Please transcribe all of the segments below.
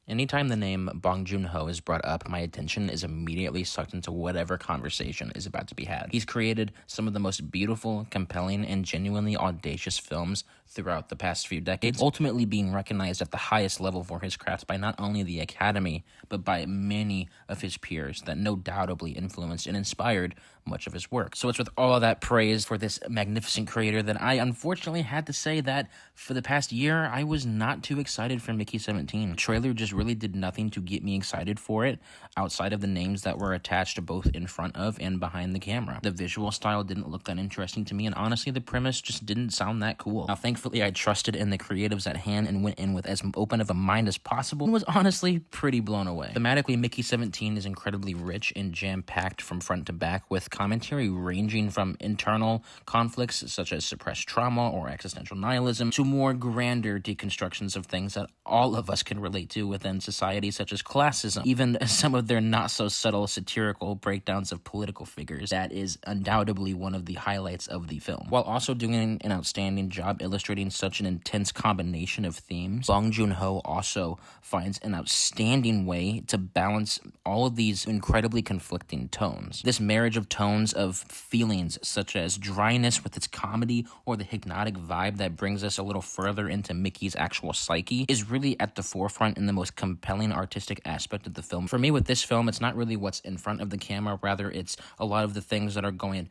Anytime the name Bong Joon-ho is brought up, my attention is immediately sucked into whatever conversation is about to be had. He's created some of the most beautiful, compelling, and genuinely audacious films throughout the past few decades, ultimately being recognized at the highest level for his craft by not only the Academy, but by many of his peers that no doubtably influenced and inspired much of his work. So it's with all of that praise for this magnificent creator that I unfortunately had to say that for the past year, I was not too excited for Mickey 17. The trailer just really did nothing to get me excited for it outside of the names that were attached both in front of and behind the camera. The visual style didn't look that interesting to me, and honestly, the premise just didn't sound that cool. Now, thankfully, I trusted in the creatives at hand and went in with as open of a mind as possible and was honestly pretty blown away. Thematically, Mickey 17 is incredibly rich and jam-packed from front to back, with commentary ranging from internal conflicts such as suppressed trauma or existential nihilism to more grander deconstructions of things that all of us can relate to within society, such as classism, even some of their not so subtle satirical breakdowns of political figures. That is undoubtedly one of the highlights of the film. While also doing an outstanding job illustrating such an intense combination of themes, Bong Joon-ho also finds an outstanding way to balance all of these incredibly conflicting tones. This marriage of tones of feelings such as dryness with its comedy or the hypnotic vibe that brings us a little further into Mickey's actual psyche is really at the forefront in the most compelling artistic aspect of the film. For me, with this film, it's not really what's in front of the camera, rather it's a lot of the things that are going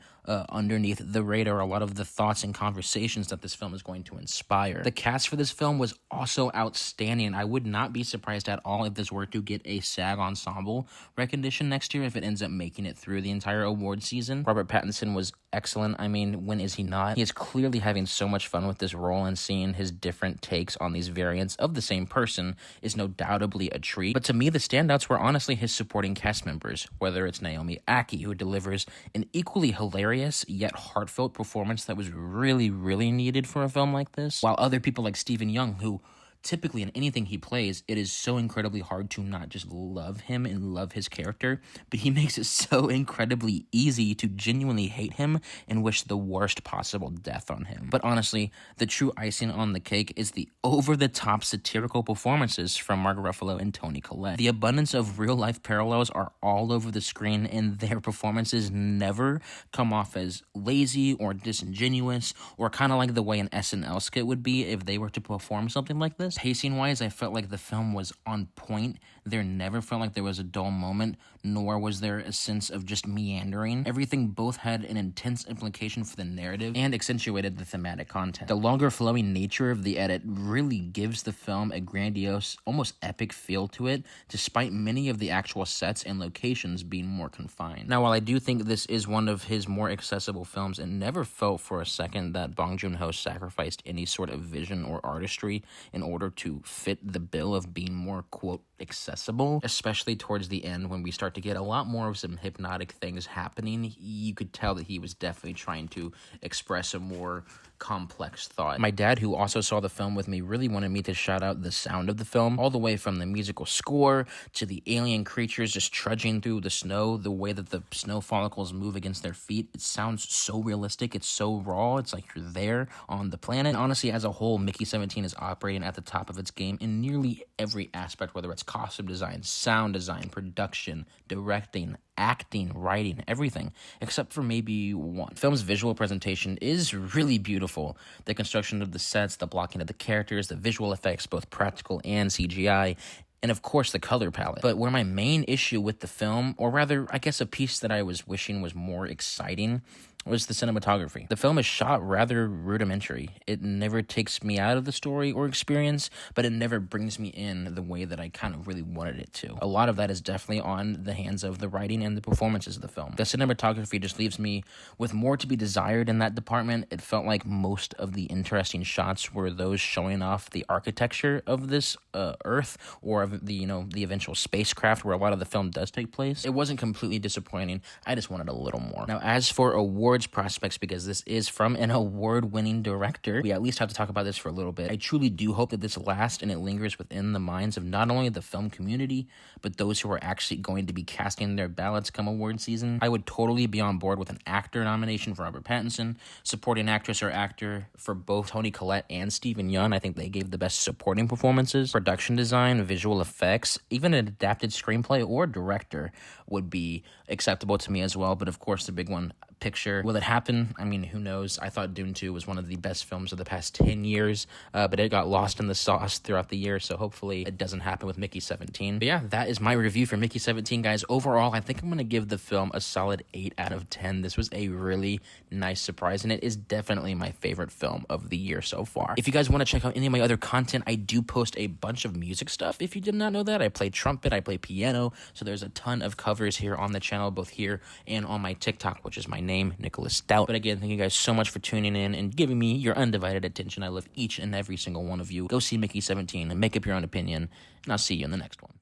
underneath the radar, a lot of the thoughts and conversations that this film is going to inspire. The cast for this film was also outstanding. I would not be surprised at all if this were to get a SAG Ensemble recognition next year if it ends up making it through the entire award season. Robert Pattinson was excellent. I mean, when is he not? He is clearly having so much fun with this role, and seeing his different takes on these variants of the same person is no doubtably a treat. But to me, the standouts were honestly his supporting cast members, whether it's Naomi Ackie, who delivers an equally hilarious yet heartfelt performance that was really, really needed for a film like this, while other people like Stephen Young, who typically in anything he plays, it is so incredibly hard to not just love him and love his character, but he makes it so incredibly easy to genuinely hate him and wish the worst possible death on him. But honestly, the true icing on the cake is the over-the-top satirical performances from Mark Ruffalo and Toni Collette. The abundance of real-life parallels are all over the screen, and their performances never come off as lazy or disingenuous, or kind of like the way an SNL skit would be if they were to perform something like this. Pacing-wise, I felt like the film was on point. There never felt like there was a dull moment, nor was there a sense of just meandering. Everything both had an intense implication for the narrative and accentuated the thematic content. The longer flowing nature of the edit really gives the film a grandiose, almost epic feel to it, despite many of the actual sets and locations being more confined. Now, while I do think this is one of his more accessible films, it never felt for a second that Bong Joon-ho sacrificed any sort of vision or artistry in order to fit the bill of being more, quote, accessible, especially towards the end when we start to get a lot more of some hypnotic things happening. You could tell that he was definitely trying to express a more complex thought. My dad, who also saw the film with me, really wanted me to shout out the sound of the film, all the way from the musical score to the alien creatures just trudging through the snow, the way that the snow follicles move against their feet. It sounds so realistic. It's so raw. It's like you're there on the planet. And honestly, as a whole, Mickey 17 is operating at the top of its game in nearly every aspect, whether it's costume design, sound design, production, directing, acting, writing, everything, except for maybe one. The film's visual presentation is really beautiful. The construction of the sets, the blocking of the characters, the visual effects, both practical and CGI, and of course the color palette. But where my main issue with the film, or rather, I guess a piece that I was wishing was more exciting, was the cinematography. The film is shot rather rudimentary. It never takes me out of the story or experience, but it never brings me in the way that I kind of really wanted it to. A lot of that is definitely on the hands of the writing and the performances of the film. The cinematography just leaves me with more to be desired in that department. It felt like most of the interesting shots were those showing off the architecture of this Earth, or of the eventual spacecraft where a lot of the film does take place. It wasn't completely disappointing. I just wanted a little more. Now, as for awards awards prospects, because this is from an award-winning director, we at least have to talk about this for a little bit. I truly do hope that this lasts and it lingers within the minds of not only the film community, but those who are actually going to be casting their ballots come award season. I would totally be on board with an actor nomination for Robert Pattinson, supporting actress or actor for both Toni Collette and Steven Yeun. I think they gave the best supporting performances. Production design, visual effects, even an adapted screenplay or director would be acceptable to me as well. But of course, the big one, picture. Will it happen? I mean, who knows? I thought Dune 2 was one of the best films of the past 10 years, but it got lost in the sauce throughout the year, so hopefully it doesn't happen with Mickey 17. But yeah, that is my review for Mickey 17, guys. Overall, I think I'm going to give the film a solid 8 out of 10. This was a really nice surprise, and it is definitely my favorite film of the year so far. If you guys want to check out any of my other content, I do post a bunch of music stuff. If you did not know that, I play trumpet, I play piano, so there's a ton of covers here on the channel, both here and on my TikTok, which is my name, Nicholas Stout. But again, thank you guys so much for tuning in and giving me your undivided attention. I love each and every single one of you. Go see Mickey 17 and make up your own opinion, and I'll see you in the next one.